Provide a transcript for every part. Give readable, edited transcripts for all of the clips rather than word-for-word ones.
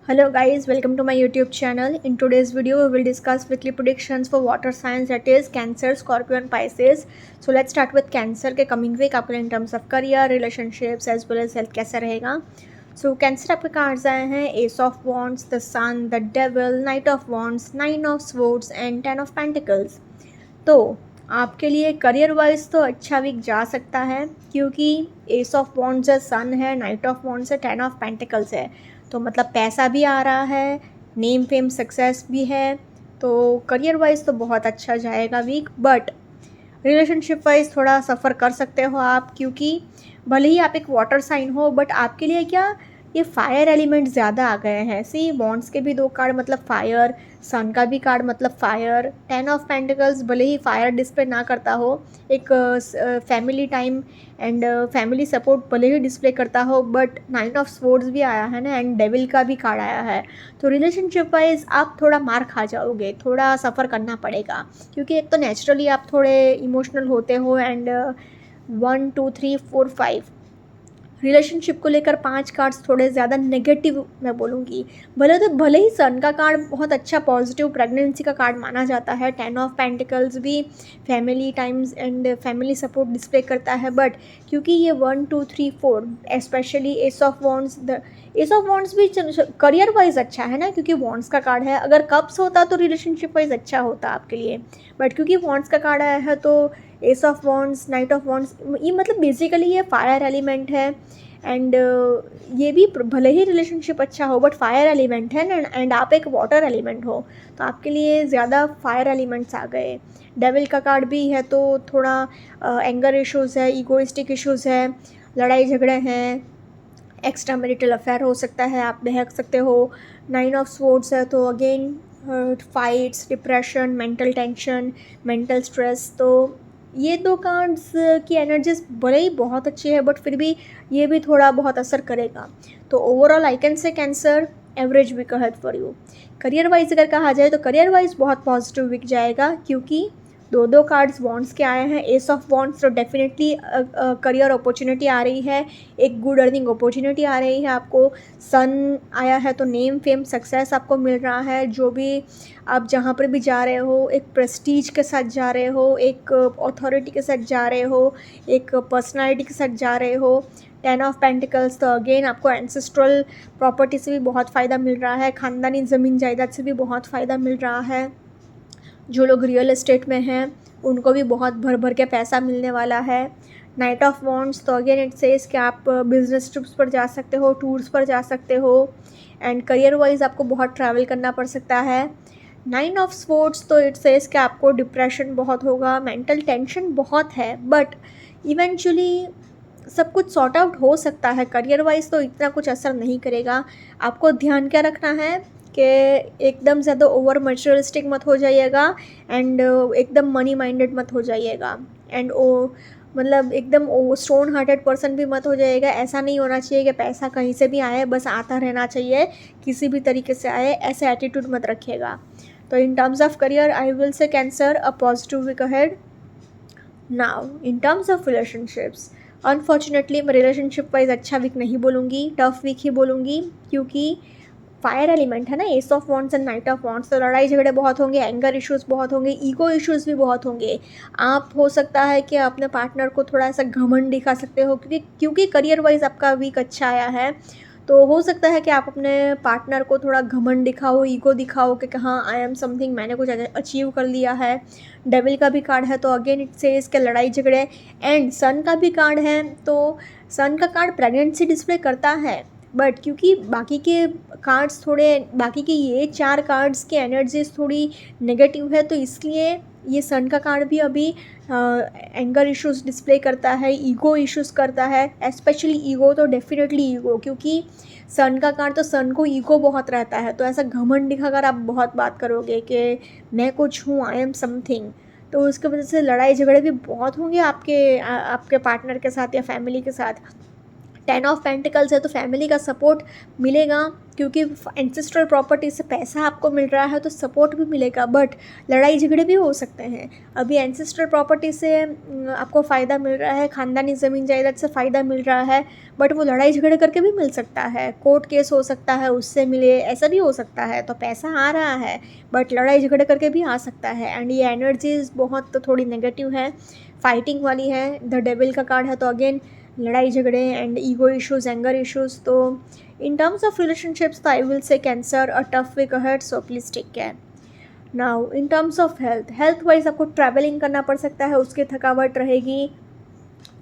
Hello guys, welcome to my YouTube channel. In today's video, we will discuss weekly predictions for water signs, that is Cancer, Scorpio and Pisces. So let's start with Cancer के coming week आपके in terms of career, relationships as well as health कैसा रहेगा. So Cancer आपके cards आए हैं Ace of Wands, the Sun, the Devil, Knight of Wands, Nine of Swords and Ten of Pentacles. तो आपके लिए career wise तो अच्छा वीक जा सकता है क्योंकि एस ऑफ वॉन्ड्स है, सन है, नाइट ऑफ वॉन्ड्स है, टेन ऑफ पेंटिकल्स है. तो मतलब पैसा भी आ रहा है, नेम फेम सक्सेस भी है. तो करियर वाइज तो बहुत अच्छा जाएगा वीक. बट रिलेशनशिप वाइज थोड़ा सफ़र कर सकते हो आप, क्योंकि भले ही आप एक वाटर साइन हो बट आपके लिए क्या ये फायर एलिमेंट ज़्यादा आ गए हैं. सी वॉन्ड्स के भी दो कार्ड मतलब फायर, सन का भी कार्ड मतलब फायर, टेन ऑफ पेंटिकल्स भले ही फायर डिस्प्ले ना करता हो, एक family time and family support भले ही डिस्प्ले करता हो, बट नाइन ऑफ स्वॉर्ड्स भी आया है ना, एंड डेविल का भी कार्ड आया है. तो रिलेशनशिप वाइज आप थोड़ा मार खा जाओगे, थोड़ा सफ़र करना पड़ेगा, क्योंकि एक तो नेचुरली आप थोड़े इमोशनल होते हो. एंड 1 2 3 4 5 रिलेशनशिप को लेकर 5 कार्ड्स थोड़े ज़्यादा नेगेटिव मैं बोलूँगी. भले ही सन का कार्ड बहुत अच्छा पॉजिटिव प्रेगनेंसी का कार्ड माना जाता है, टेन ऑफ पेंटिकल्स भी family times and family support display करता है, बट क्योंकि ये 1 2 3 4 specially S of wands, the S of wands भी करियर वाइज अच्छा है ना, क्योंकि वॉन्ड्स का कार्ड है. अगर कप्स होता तो रिलेशनशिप वाइज अच्छा होता आपके लिए, बट क्योंकि वॉन्ड्स का कार्ड आया है तो S of wands, night of wands, ये मतलब बेसिकली ये फायर एलिमेंट है. एंड ये भी भले ही रिलेशनशिप अच्छा हो बट फायर एलिमेंट है ना, एंड आप एक वाटर एलिमेंट हो, तो आपके लिए ज़्यादा फायर एलिमेंट्स आ गए. डेविल का कार्ड भी है तो थोड़ा एंगर इश्यूज़ है, ईगोइस्टिक इश्यूज़ है, लड़ाई झगड़े हैं, एक्स्ट्रा मैरिटल अफेयर हो सकता है, आप बहक सकते हो. नाइन ऑफ स्वॉर्ड्स है तो again fights, depression, mental tension, mental stress. तो ये दो कार्ड्स की एनर्जीज भले ही बहुत अच्छी है बट फिर भी ये भी थोड़ा बहुत असर करेगा. तो overall I can say Cancer average week ahead for you. Career wise अगर कहा जाए तो करियर वाइज बहुत पॉजिटिव वीक जाएगा, क्योंकि दो कार्ड्स बॉन्ड्स के आए हैं. एस ऑफ बॉन्ड्स तो डेफिनेटली करियर अपॉर्चुनिटी आ रही है, एक गुड अर्निंग अपॉर्चुनिटी आ रही है आपको. सन आया है तो नेम फेम सक्सेस आपको मिल रहा है, जो भी आप जहाँ पर भी जा रहे हो एक प्रेस्टीज के साथ जा रहे हो, एक अथॉरिटी के साथ जा रहे हो, एक पर्सनालिटी के साथ जा रहे हो. टेन ऑफ पेंटिकल्स तो अगेन आपको एंसेस्ट्रल प्रॉपर्टी से भी बहुत फ़ायदा मिल रहा है, ख़ानदानी ज़मीन जायदाद से भी बहुत फ़ायदा मिल रहा है. जो लोग रियल एस्टेट में हैं उनको भी बहुत भर भर के पैसा मिलने वाला है. नाइट ऑफ वॉन्ड्स तो अगेन इट सेज कि आप बिजनेस ट्रिप्स पर जा सकते हो, टूर्स पर जा सकते हो, एंड करियर वाइज आपको बहुत ट्रैवल करना पड़ सकता है. नाइन ऑफ स्पोर्ट्स तो इट सेज कि आपको डिप्रेशन बहुत होगा, मेंटल टेंशन बहुत है, बट इवेंचुअली सब कुछ सॉर्ट आउट हो सकता है. करियर वाइज तो इतना कुछ असर नहीं करेगा. आपको ध्यान क्या रखना है कि एकदम ज़्यादा ओवर मटेरियलिस्टिक मत हो जाइएगा, एंड एकदम मनी माइंडेड मत हो जाइएगा, एंड मतलब एकदम स्टोन हार्टेड पर्सन भी मत हो जाइएगा. ऐसा नहीं होना चाहिए कि पैसा कहीं से भी आए, बस आता रहना चाहिए, किसी भी तरीके से आए, ऐसे एटीट्यूड मत रखिएगा. तो in terms of career I will say Cancer a positive week ahead. Now in terms of relationships, unfortunately मैं रिलेशनशिप वाइज अच्छा वीक नहीं बोलूँगी, टफ वीक ही बोलूँगी, क्योंकि फायर एलिमेंट है ना, S of wands and night of wands. तो लड़ाई झगड़े बहुत होंगे, एंगर इश्यूज़ बहुत होंगे, ईगो इश्यूज़ भी बहुत होंगे. आप हो सकता है कि अपने पार्टनर को थोड़ा सा घमंड दिखा सकते हो, क्योंकि करियर वाइज आपका वीक अच्छा आया है. तो हो सकता है कि आप अपने पार्टनर को थोड़ा घमंड दिखाओ, ईगो दिखाओ कि हाँ आई एम समथिंग, मैंने कुछ अचीव कर लिया है. डेविल का भी कार्ड है तो अगेन इट सेज के लड़ाई झगड़े, एंड सन का भी कार्ड है तो सन का कार्ड प्रेगनेंसी डिस्प्ले करता है, बट क्योंकि बाकी के कार्ड्स थोड़े, बाकी के ये 4 कार्ड्स की एनर्जीज थोड़ी नेगेटिव है, तो इसलिए ये सन का कार्ड भी अभी एंगर इश्यूज़ डिस्प्ले करता है, ईगो इश्यूज़ करता है, स्पेशली ईगो. तो डेफिनेटली ईगो, क्योंकि सन का कार्ड तो सन को ईगो बहुत रहता है, तो ऐसा घमंड दिखाकर आप बहुत बात करोगे कि मैं कुछ हूँ, आई एम समथिंग, तो उसकी वजह से लड़ाई झगड़े भी बहुत होंगे आपके पार्टनर के साथ या फैमिली के साथ. टेन ऑफ पेंटिकल्स है तो फैमिली का सपोर्ट मिलेगा, क्योंकि एंसेस्ट्रल प्रॉपर्टी से पैसा आपको मिल रहा है तो सपोर्ट भी मिलेगा, बट लड़ाई झगड़े भी हो सकते हैं। अभी एंसेस्ट्रल प्रॉपर्टी से आपको फ़ायदा मिल रहा है, ख़ानदानी ज़मीन जायदाद से फ़ायदा मिल रहा है, बट वो लड़ाई झगड़े करके भी मिल सकता है, कोर्ट केस हो सकता है उससे मिले, ऐसा भी हो सकता है। तो पैसा आ रहा है बट लड़ाई झगड़े करके भी आ सकता है। एंड ये एनर्जीज बहुत थोड़ी नेगेटिव है, फाइटिंग वाली है। द डेविल का कार्ड है तो अगेन लड़ाई झगड़े and ego issues, anger issues. तो इन टर्म्स ऑफ रिलेशनशिप्स तो I will say Cancer a tough week ahead, so please take care. Now in terms of health wise आपको travelling करना पड़ सकता है, उसकी थकावट रहेगी,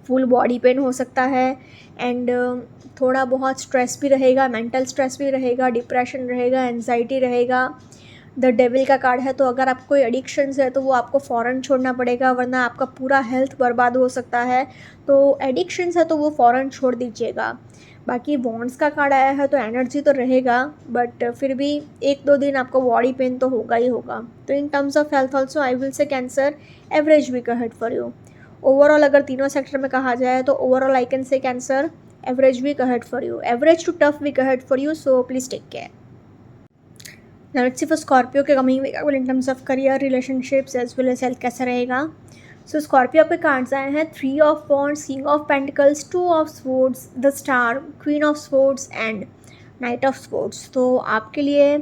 फुल बॉडी पेन हो सकता है, एंड थोड़ा बहुत स्ट्रेस भी रहेगा, मेंटल स्ट्रेस भी रहेगा, डिप्रेशन रहेगा, एंजाइटी रहेगा। द डेविल का कार्ड है तो अगर आपको कोई एडिक्शंस है तो वो आपको फ़ौरन छोड़ना पड़ेगा, वरना आपका पूरा हेल्थ बर्बाद हो सकता है। तो एडिक्शंस है तो वो फ़ौरन छोड़ दीजिएगा। बाकी वॉन्ड्स का कार्ड आया है तो एनर्जी तो रहेगा, बट फिर भी 1-2 दिन आपको बॉडी पेन तो होगा ही होगा। तो in terms of health also I will say Cancer average week ahead for you. Overall अगर तीनों सेक्टर में कहा जाए तो overall I can say Cancer average week ahead for you, average to tough week ahead for you, so please take care. Now let's see for Scorpio के coming week in terms of career, relationships as well as health कैसा रहेगा। सो Scorpio आपके cards आए हैं 3 of wands, king of pentacles, 2 of swords, the star, queen of swords and night of swords. तो आपके लिए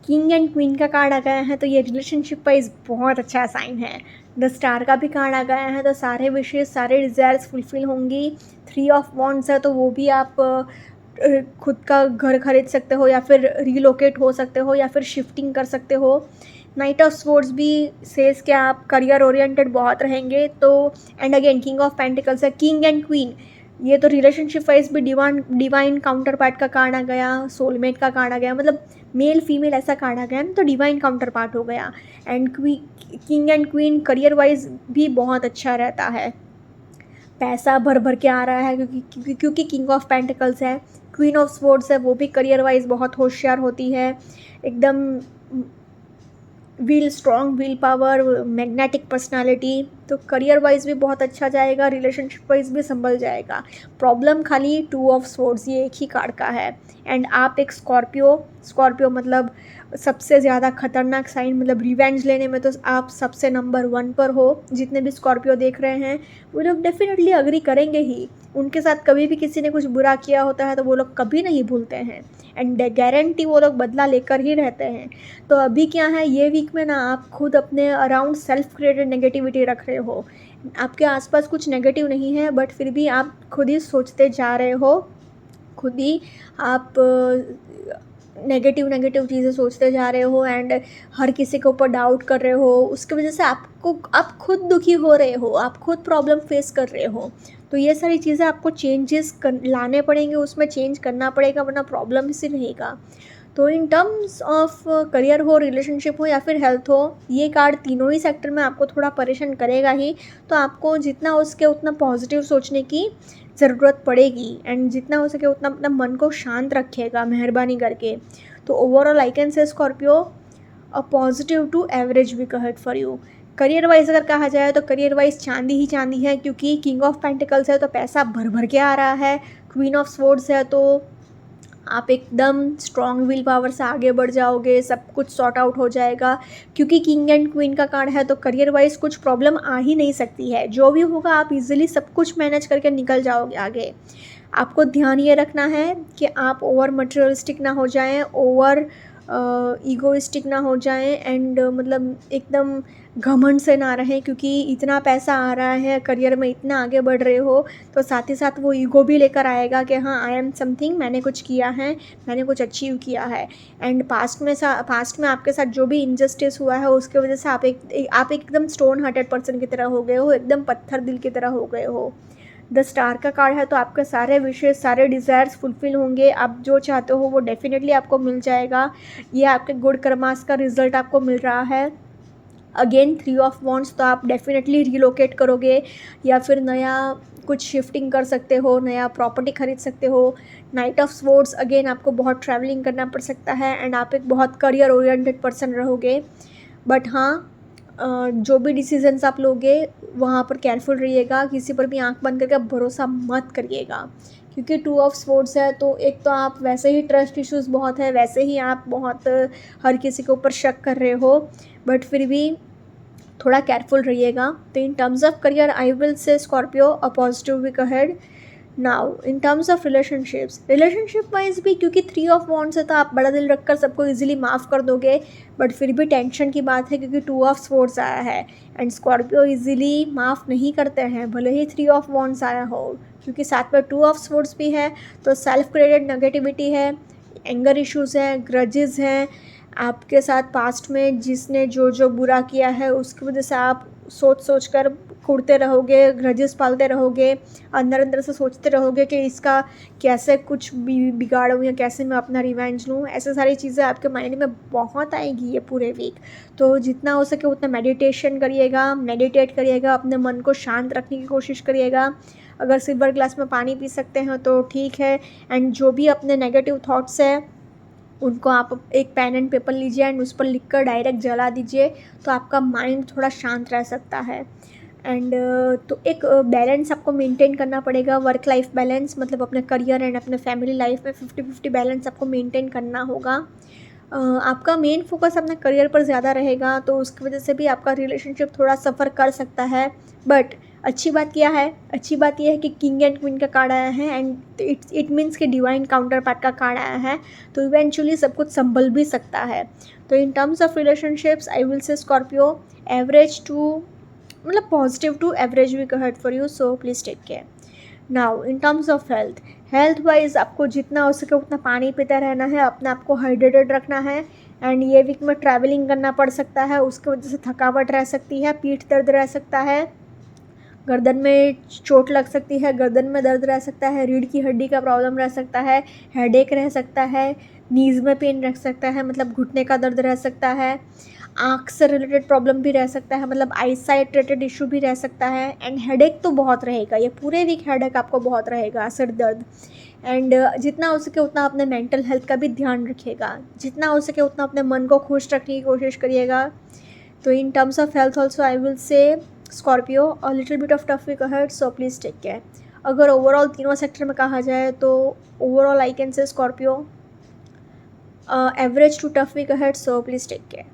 king and queen का card आ गया है तो ये रिलेशनशिप वाइज बहुत अच्छा साइन है। द स्टार का भी कार्ड आ गया है तो सारे विशेष, सारे डिज़ायर्स फुलफिल होंगी। 3 ऑफ वॉन्ड्स है तो वो भी आप खुद का घर खरीद सकते हो या फिर रीलोकेट हो सकते हो या फिर शिफ्टिंग कर सकते हो। नाइट ऑफ स्वॉर्ड्स भी सेज कि आप करियर ओरिएंटेड बहुत रहेंगे। तो and again king of pentacles है, किंग एंड क्वीन, ये तो रिलेशनशिप वाइज भी डिवाइन काउंटर पार्ट का कार्ड आ गया, सोलमेट का कार्ड आ गया, मतलब मेल फीमेल ऐसा कार्ड आ गया ना, तो डिवाइन काउंटर पार्ट हो गया। And king and queen career wise भी बहुत अच्छा रहता है, पैसा भर भर के आ रहा है क्योंकि किंग ऑफ पेंटिकल्स है। क्वीन ऑफ स्वॉर्ड्स है वो भी करियर वाइज बहुत होशियार होती है, एकदम strong will power, magnetic personality. तो करियर वाइज भी बहुत अच्छा जाएगा, रिलेशनशिप वाइज भी संभल जाएगा। प्रॉब्लम खाली 2 ऑफ स्वॉर्ड्स, ये एक ही कार्ड का है। एंड आप एक स्कॉर्पियो मतलब सबसे ज़्यादा खतरनाक साइन, मतलब रिवेंज लेने में तो आप सबसे नंबर 1 पर हो। जितने भी स्कॉर्पियो देख रहे हैं वो लोग डेफिनेटली अग्री करेंगे ही, उनके साथ कभी भी किसी ने कुछ बुरा किया होता है तो वो लोग कभी नहीं भूलते हैं, एंड गारंटी वो लोग बदला लेकर ही रहते हैं। तो अभी क्या है, ये वीक में ना आप खुद अपने अराउंड सेल्फ क्रिएटेड नेगेटिविटी रख रहे हो। आपके आसपास कुछ नेगेटिव नहीं है बट फिर भी आप खुद ही सोचते जा रहे हो, खुद ही आप नेगेटिव चीज़ें सोचते जा रहे हो एंड हर किसी के ऊपर डाउट कर रहे हो। उसकी वजह से आप खुद दुखी हो रहे हो, आप खुद प्रॉब्लम फेस कर रहे हो। तो ये सारी चीज़ें आपको लाने पड़ेंगे, उसमें चेंज करना पड़ेगा, वरना प्रॉब्लम ही रहेगा। तो इन टर्म्स ऑफ करियर हो, रिलेशनशिप हो या फिर हेल्थ हो, ये कार्ड तीनों ही सेक्टर में आपको थोड़ा परेशान करेगा ही। तो आपको जितना हो सके उतना पॉजिटिव सोचने की ज़रूरत पड़ेगी एंड जितना हो सके उतना अपना मन को शांत रखिएगा मेहरबानी करके। तो overall I can say Scorpio a positive to average week ahead for you. Career wise अगर कहा जाए तो करियर वाइज चांदी ही चांदी है, क्योंकि किंग ऑफ पेंटिकल्स है तो पैसा भर भर के आ रहा है, क्वीन ऑफ स्वॉर्ड्स है तो आप एकदम स्ट्रॉन्ग विल पावर से आगे बढ़ जाओगे, सब कुछ सॉर्ट आउट हो जाएगा। क्योंकि किंग एंड क्वीन का कार्ड है तो करियर वाइज कुछ प्रॉब्लम आ ही नहीं सकती है, जो भी होगा आप इजीली सब कुछ मैनेज करके निकल जाओगे आगे। आपको ध्यान ये रखना है कि आप ओवर मटेरियलिस्टिक ना हो जाएं, ओवर ईगोइस्टिक ना हो जाएं एंड मतलब एकदम घमंड से ना रहें, क्योंकि इतना पैसा आ रहा है, करियर में इतना आगे बढ़ रहे हो तो साथ ही साथ वो ईगो भी लेकर आएगा कि हाँ आई एम समथिंग, मैंने कुछ किया है, मैंने कुछ अचीव किया है। एंड पास्ट में आपके साथ जो भी इनजस्टिस हुआ है उसके वजह से आप एकदम स्टोन हार्टेड पर्सन की तरह हो गए हो, एकदम पत्थर दिल की तरह हो गए हो। द स्टार का कार्ड है तो आपके सारे विशेष, सारे डिज़ायर्स फुलफिल होंगे, आप जो चाहते हो वो डेफिनेटली आपको मिल जाएगा। ये आपके गुड कर्मास का रिजल्ट आपको मिल रहा है। अगेन 3 ऑफ वॉन्ड्स, तो आप डेफिनेटली रीलोकेट करोगे या फिर नया कुछ शिफ्टिंग कर सकते हो, नया प्रॉपर्टी खरीद सकते हो। नाइट ऑफ स्वॉर्ड्स, अगेन आपको बहुत ट्रैवलिंग करना पड़ सकता है एंड आप एक बहुत करियर ओरिएंटेड पर्सन रहोगे। बट हाँ, जो भी डिसीजंस आप लोगे वहाँ पर केयरफुल रहिएगा, किसी पर भी आंख बंद करके भरोसा मत करिएगा, क्योंकि 2 ऑफ स्वॉर्ड्स है तो एक तो आप वैसे ही ट्रस्ट इश्यूज़ बहुत है, वैसे ही आप बहुत हर किसी के ऊपर शक कर रहे हो, बट फिर भी थोड़ा केयरफुल रहिएगा। तो in terms of career I will say Scorpio a positive week ahead. Now in terms of relationship wise भी, क्योंकि 3 ऑफ वॉन्ड्स है तो आप बड़ा दिल रखकर सबको इजीली माफ़ कर दोगे, बट फिर भी टेंशन की बात है क्योंकि 2 ऑफ स्वॉर्ड्स आया है एंड स्कॉर्पियो इजीली माफ़ नहीं करते हैं भले ही 3 ऑफ वॉन्ड्स आया हो, क्योंकि साथ में 2 ऑफ स्वॉर्ड्स भी है। तो सेल्फ क्रिएटेड नेगेटिविटी है, एंगर इश्यूज़ हैं, ग्रजेस हैं, आपके साथ पास्ट में जिसने जो जो बुरा किया है उसकी वजह से आप सोच कर कुड़ते रहोगे, ग्रजेस पालते रहोगे, अंदर अंदर से सोचते रहोगे कि इसका कैसे कुछ बिगाड़ूँ या कैसे मैं अपना रिवेंज लूँ। ऐसे सारी चीज़ें आपके माइंड में बहुत आएगी ये पूरे वीक। तो जितना हो सके उतना मेडिटेट करिएगा, अपने मन को शांत रखने की कोशिश करिएगा। अगर सिल्वर ग्लास में पानी पी सकते हैं तो ठीक है, एंड जो भी अपने नेगेटिव थाट्स है उनको आप एक पेन एंड पेपर लीजिए एंड उस पर लिख कर डायरेक्ट जला दीजिए, तो आपका माइंड थोड़ा शांत रह सकता है। एंड तो एक बैलेंस आपको मेंटेन करना पड़ेगा, वर्क लाइफ बैलेंस, मतलब अपने करियर एंड अपने फैमिली लाइफ में 50-50 बैलेंस आपको मेंटेन करना होगा। आपका मेन फोकस अपने करियर पर ज़्यादा रहेगा तो उसकी वजह से भी आपका रिलेशनशिप थोड़ा सफ़र कर सकता है, बट अच्छी बात यह है कि किंग एंड क्वीन का कार्ड आया है एंड इट मीन्स कि डिवाइन काउंटर पार्ट का कार्ड आया है, तो इवेंचुअली सब कुछ संभल भी सकता है। तो in terms of relationships I will say Scorpio average to, मतलब positive to average week ahead for you, so please take care. Now in terms of health wise आपको जितना हो सके उतना पानी पीते रहना है, अपने आप को हाइड्रेटेड रखना है। एंड ये वीक में ट्रैवलिंग करना पड़ सकता है, उसकी वजह से थकावट रह सकती है, पीठ दर्द रह सकता है, गर्दन में चोट लग सकती है, गर्दन में दर्द रह सकता है, रीढ़ की हड्डी का प्रॉब्लम रह सकता है, हेडेक रह सकता है, नीज़ में पेन रह सकता है, मतलब घुटने का दर्द रह सकता है, आँख से रिलेटेड प्रॉब्लम भी रह सकता है, मतलब आई साइट रिलेटेड इशू भी रह सकता है, एंड हेडेक तो बहुत रहेगा, ये पूरे वीक हेडेक आपको बहुत रहेगा, सिर दर्द। एंड जितना हो सके उतना अपने मेंटल हेल्थ का भी ध्यान रखिएगा, जितना हो सके उतना अपने मन को खुश रखने की कोशिश करिएगा। तो in terms of health also I will say Scorpio a little bit of tough week ahead, so please take care. अगर ओवरऑल तीनों सेक्टर में कहा जाए तो overall I can say Scorpio average to tough week ahead, so please take care.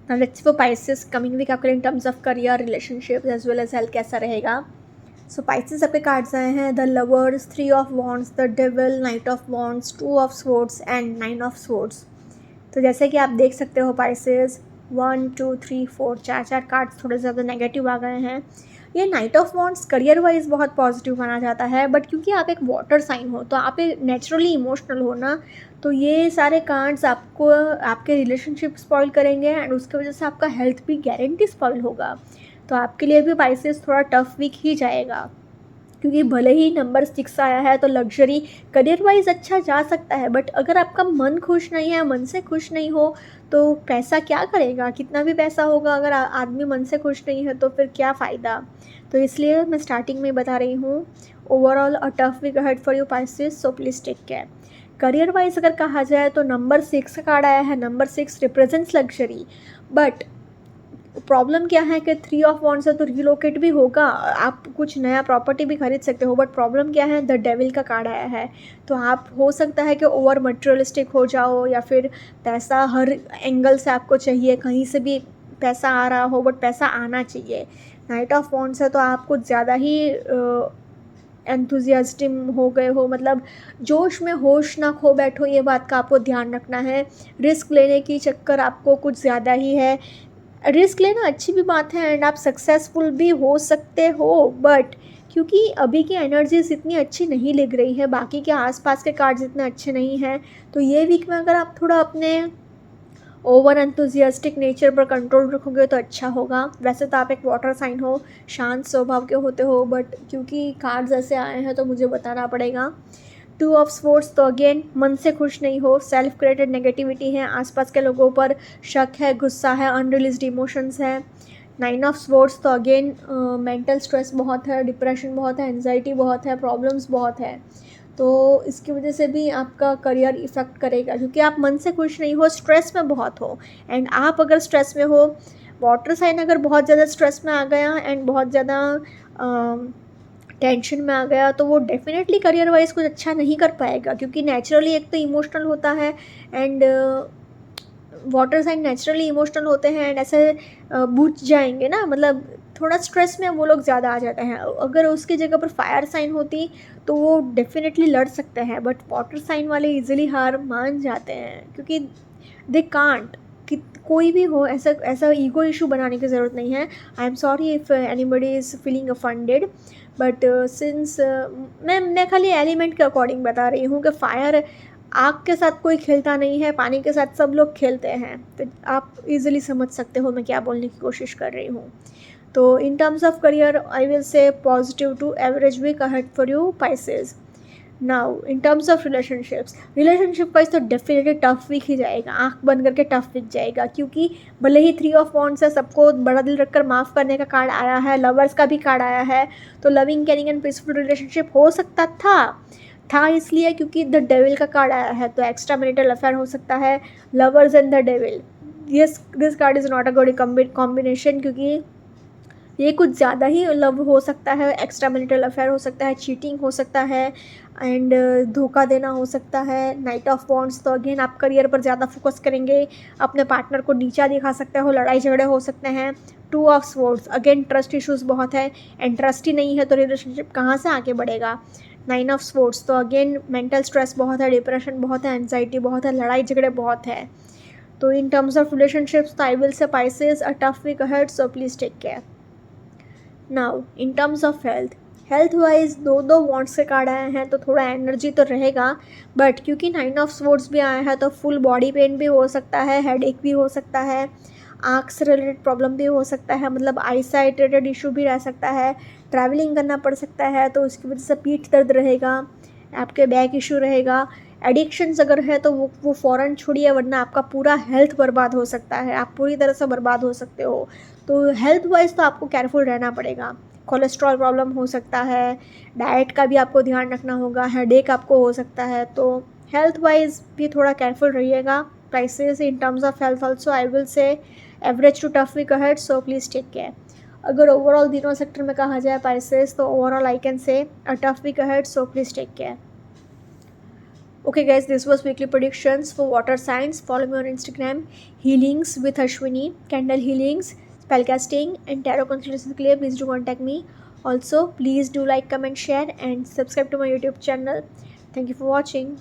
Now let's for Pisces, coming week आपके in terms of career, relationship as well as health कैसा रहेगा। So Pisces आपके cards आए हैं the lovers, 3 of wands, the devil, night of wands, 2 of swords and 9 of swords. तो जैसे कि आप देख सकते हो पाइसेस 1 2 3 4 4 कार्ड्स थोड़े ज़्यादा नेगेटिव आ गए हैं। ये night of wands career wise बहुत पॉजिटिव माना जाता है, बट क्योंकि आप एक वाटर साइन हो तो आप एक नेचुरली इमोशनल हो ना, तो ये सारे कार्ड्स आपको आपके रिलेशनशिप स्पॉइल करेंगे एंड उसकी वजह से आपका हेल्थ भी गारंटी स्पॉइल होगा। तो आपके लिए भी पाइसेस थोड़ा टफ वीक ही जाएगा, क्योंकि भले ही नंबर 6 आया है तो लग्जरी करियर वाइज अच्छा जा सकता है, बट अगर आपका मन खुश नहीं है, मन से खुश नहीं हो तो पैसा क्या करेगा, कितना भी पैसा होगा अगर आदमी मन से खुश नहीं है तो फिर क्या फ़ायदा। तो इसलिए मैं स्टार्टिंग में बता रही हूँ overall a tough week ahead for you Pisces, so please take care. Career wise अगर कहा जाए तो नंबर 6 का कार्ड आया है, number 6 represents luxury, but problem क्या है कि 3 ऑफ वॉन्ड्स है तो रिलोकेट भी होगा, आप कुछ नया प्रॉपर्टी भी खरीद सकते हो, बट प्रॉब्लम क्या है, द डेविल का कार्ड आया है, तो आप हो सकता है कि ओवर मटेरियलिस्टिक हो जाओ या फिर पैसा हर एंगल से आपको चाहिए, कहीं से भी पैसा आ रहा हो बट पैसा आना चाहिए। नाइट ऑफ वॉन्ड्स है तो आप कुछ ज़्यादा ही एंथुजियास्टिम हो गए हो, मतलब जोश में होश ना खो बैठो, ये बात का आपको ध्यान रखना है। रिस्क लेने की चक्कर आपको कुछ ज़्यादा ही है, रिस्क लेना अच्छी भी बात है एंड आप सक्सेसफुल भी हो सकते हो, बट क्योंकि अभी की एनर्जीज इतनी अच्छी नहीं लग रही है, बाकी के आसपास के कार्ड्स इतने अच्छे नहीं हैं, तो ये वीक में अगर आप थोड़ा अपने ओवर एंथुजियास्टिक नेचर पर कंट्रोल रखोगे तो अच्छा होगा। वैसे तो आप एक वाटर साइन हो, शांत स्वभाव के होते हो, बट क्योंकि कार्ड्स ऐसे आए हैं तो मुझे बताना पड़ेगा। 2 ऑफ स्वॉर्ड्स तो अगेन मन से खुश नहीं हो, सेल्फ क्रिएटेड नेगेटिविटी है, आसपास के लोगों पर शक है, गुस्सा है, अनरिलीज्ड इमोशंस है। 9 ऑफ स्वॉर्ड्स तो अगेन मेंटल स्ट्रेस बहुत है, डिप्रेशन बहुत है, एंजाइटी बहुत है, प्रॉब्लम्स बहुत है, तो इसकी वजह से भी आपका करियर इफ़ेक्ट करेगा क्योंकि आप मन से खुश नहीं हो, स्ट्रेस में बहुत हो। एंड आप अगर स्ट्रेस में हो, वाटर साइन अगर बहुत ज़्यादा स्ट्रेस में आ गया एंड बहुत ज़्यादा टेंशन में आ गया तो वो डेफिनेटली करियर वाइज कुछ अच्छा नहीं कर पाएगा, क्योंकि नेचुरली एक तो इमोशनल होता है and water sign naturally emotional होते हैं एंड ऐसे बुझ जाएंगे ना, मतलब थोड़ा स्ट्रेस में वो लोग ज़्यादा आ जाते हैं। अगर उसकी जगह पर फायर साइन होती तो वो डेफिनेटली लड़ सकते हैं, बट वाटर साइन वाले इजीली हार मान जाते हैं, क्योंकि दे कांट कि कोई भी हो, ऐसा ऐसा ईगो इशू बनाने की ज़रूरत नहीं है। I am sorry if anybody is feeling offended, but since मैं खाली एलिमेंट के अकॉर्डिंग बता रही हूँ कि फायर आग के साथ कोई खेलता नहीं है, पानी के साथ सब लोग खेलते हैं, तो आप इजीली समझ सकते हो मैं क्या बोलने की कोशिश कर रही हूँ। तो in terms of career I will say positive to average week ahead for you Pisces. Now in terms of relationship wise तो डेफिनेटली टफ वीक ही जाएगा, आंख बंद करके टफ वीक जाएगा, क्योंकि भले ही 3 ऑफ वॉन्ड्स है, सबको बड़ा दिल रखकर माफ़ करने का कार्ड आया है, लवर्स का भी कार्ड आया है, तो loving caring and peaceful relationship हो सकता था इसलिए क्योंकि द डेविल का कार्ड आया है, तो एक्स्ट्रा मैरिटल अफेयर हो सकता है, lovers and the devil. Yes, this card is not a good combination, क्योंकि ये कुछ ज़्यादा ही लव हो सकता है, एक्स्ट्रा मैरिटल अफेयर हो सकता है, चीटिंग हो सकता है एंड धोखा देना हो सकता है। नाइट ऑफ वॉन्ड्स तो अगेन आप करियर पर ज़्यादा फोकस करेंगे, अपने पार्टनर को नीचा दिखा सकते हो, लड़ाई झगड़े हो सकते हैं। 2 of swords again trust issues बहुत है, एंड ट्रस्ट ही नहीं है तो रिलेशनशिप कहाँ से आगे बढ़ेगा। 9 ऑफ स्वॉर्ड्स तो अगेन मेंटल स्ट्रेस बहुत है, डिप्रेशन बहुत है, एंजाइटी बहुत है, लड़ाई झगड़े बहुत है। तो इन टर्म्स ऑफ रिलेशनशिप्स तो I will say Pisces a tough week ahead, so please take care. Now in terms of health wise दो वॉन्ट्स के कार्ड आए हैं तो थोड़ा एनर्जी तो रहेगा, बट क्योंकि 9 ऑफ स्वॉर्ड्स भी आया है तो फुल बॉडी पेन भी हो सकता है, हेडेक भी हो सकता है, आँख से रिलेटेड प्रॉब्लम भी हो सकता है, मतलब आई साइट रिलेटेड इशू भी रह सकता है, ट्रैवलिंग करना पड़ सकता है तो उसकी वजह से पीठ दर्द रहेगा, आपके बैक इशू रहेगा। एडिक्शंस अगर है तो वो फ़ौरन छोड़िए, वरना आपका पूरा हेल्थ बर्बाद हो सकता है, आप पूरी तरह से बर्बाद हो सकते हो। तो हेल्थ वाइज तो आपको केयरफुल रहना पड़ेगा, कोलेस्ट्रॉल प्रॉब्लम हो सकता है, डाइट का भी आपको ध्यान रखना होगा, हेडेक आपको हो सकता है, तो हेल्थ वाइज भी थोड़ा केयरफुल रहिएगा। Pisces in terms of health also I will say average to tough week ahead, so please take care. अगर ओवरऑल तीनों सेक्टर में कहा जाए प्राइसेस, तो overall I can say a tough week ahead, so please take care. Okay guys, this was weekly predictions for water signs. Follow me on Instagram, healings with Ashwini, candle healings, spellcasting and tarot consultations के लिए please do contact me. Also please do like, comment, share and subscribe to my YouTube channel. Thank you for watching.